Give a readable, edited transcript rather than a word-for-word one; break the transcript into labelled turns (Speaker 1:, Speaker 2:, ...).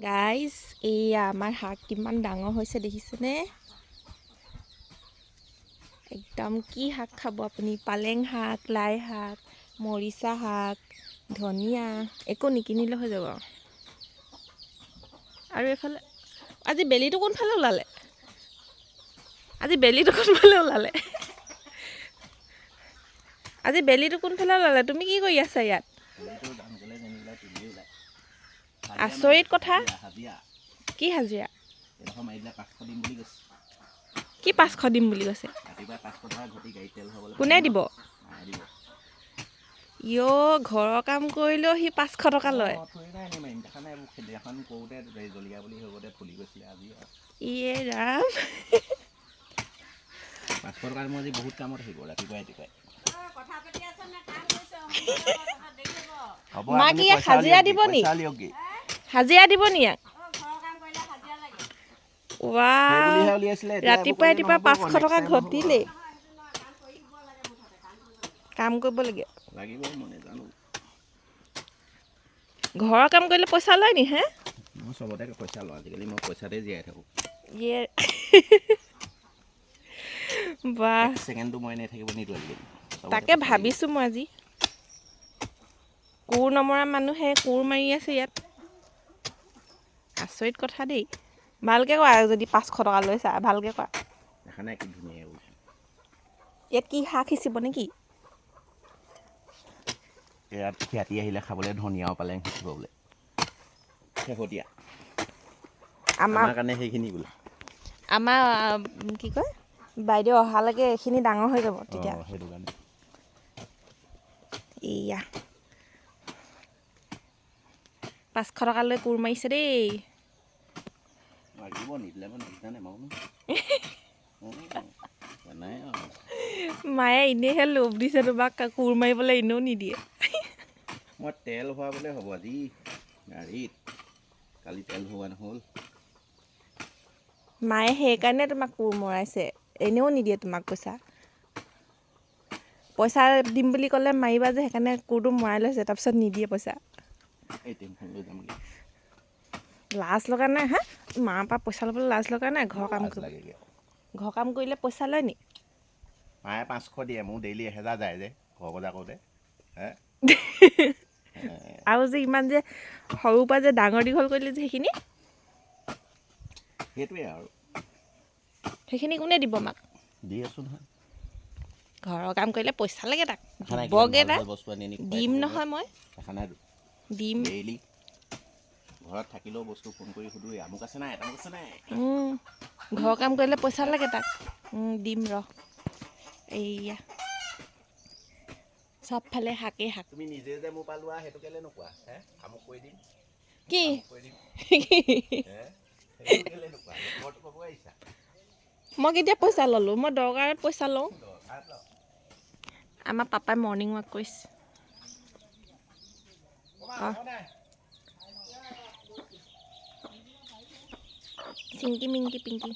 Speaker 1: Guys এইয়া আমাৰ শাক কিমান ডাঙৰ হৈছে দেখিছেনে? একদম কি শাক খাব আপুনি? পালেং শাক, লাই শাক, মৰিচা শাক, ধনিয়া একো নিকিনিলে হৈ যাব। আৰু এইফালে আজি বেলিটো কোনফালে ওলালে? আজি বেলিটো কোনফালে ওলালে? আজি বেলিটো কোনফালে ওলালে? তুমি কি কৰি আছা ইয়াত? আচৰিত কথা। কি হাজিৰা? কি 500 দিম বুলি কৈছে? কোনে দিব? ইয়' ঘৰৰ কাম কৰিলেও সি 500 টকা লয়। ইয়ে ৰাম।
Speaker 2: 500 টকাৰ মই আজি বহুত কামত আহিব ৰাতিপুৱাই ৰাতিপুৱাই।
Speaker 1: মা কি হাজিৰা দিব নি? হাজিৰা দিব নি ইয়াক? ৱাও, ৰাতিপুৱাই ৰাতিপুৱাই 500 টকা ঘটিলেই। কাম কৰিব লাগে। ঘৰৰ কাম কৰিলে পইচা লয় নি হে?
Speaker 2: মই চবতে পইচা লওঁ, আজিকালি মই পইচাতে জীয়াই থাকোঁ।
Speaker 1: ইয়ে বাহ,
Speaker 2: ছেকেণ্ডটো মই এনেই থাকিব নিদিওঁ আজিকালি।
Speaker 1: তাকে ভাবিছোঁ মই আজি। কোৰ নমৰা মানুহে কোৰ মাৰি আছে ইয়াত। আচৰিত কথা দেই। ভালকৈ কোৱা, যদি 500 টকা লৈছা ভালকৈ কোৱা।
Speaker 2: দেখা নাই কি ধুনীয়া।
Speaker 1: ইয়াত কি শাক সিঁচিব নেকি?
Speaker 2: ইয়াত খ্যাতি আহিলে খাবলৈ ধনিয়াও পালেং সিঁচিব বোলে। শেহতীয়া আমাৰ কাৰণে সেইখিনি বোলে।
Speaker 1: আমাৰ কি কয়, বাইদেউ অহালৈকে এইখিনি ডাঙৰ হৈ যাব তেতিয়া।
Speaker 2: সেইটো কাৰণে
Speaker 1: এয়া 500 টকা লৈ কোৰ মাৰিছে দেই। মায়ে এনেইহে লোভ দিছে তোমাক, কোৰ মাৰিবলৈ এনেও নিদিয়ে।
Speaker 2: মই তেল ভৰাবলৈ হ'ব আজি গাড়ীত, কালি তেল ভৰোৱা নহ'ল।
Speaker 1: মায়ে সেইকাৰণে তোমাক কোৰ মৰাইছে, এনেও নিদিয়ে তোমাক পইচা। পইচা দিম বুলি ক'লে মাৰিবা যে, সেইকাৰণে কোৰটো মৰাই লৈছে, তাৰপিছত নিদিয়ে পইচা। লাজ লগা নাই হা? মাৰ পৰা পইচা ল'বলৈ লাজ লগা নাই? ঘৰৰ কাম কৰিলে পইচা লয় নি?
Speaker 2: মায়ে 500 দিয়ে, মোৰ ডেইলি 1000 যায় যে ঘৰ বজাৰ কৰোঁতে।
Speaker 1: আৰু যে ইমান যে সৰুৰ পৰা যে ডাঙৰ দীঘল কৰিলে যে সেইখিনি
Speaker 2: সেইটোৱে আৰু
Speaker 1: সেইখিনি কোনে দিব মাক?
Speaker 2: দি আছোঁ নহয়।
Speaker 1: ঘৰৰ কাম কৰিলে পইচা লাগে তাক, দিবগে তাক। দিম নহয় মই, দিম।
Speaker 2: ডেইলি ঘৰত থাকিলেও বস্তু ফোন কৰি সুধোৱে, আমুক আছে নাই, তামুক আছে নাই।
Speaker 1: ঘৰৰ কাম কৰিলে পইচা লাগে তাক। দিম ৰ। এইয়া চবফালে শাকেই শাক।
Speaker 2: তুমি নিজে যে মোৰ পৰা লোৱা সেইটো কেলে নোকোৱা? আমুক কৰি দিম,
Speaker 1: কি মই কেতিয়া পইচা ল'লোঁ? মই দৰকাৰত পইচা লওঁ। আমাৰ পাপাই মৰ্ণিং ৱাক কৰিছে। চিংকি মিংকি পিংকি।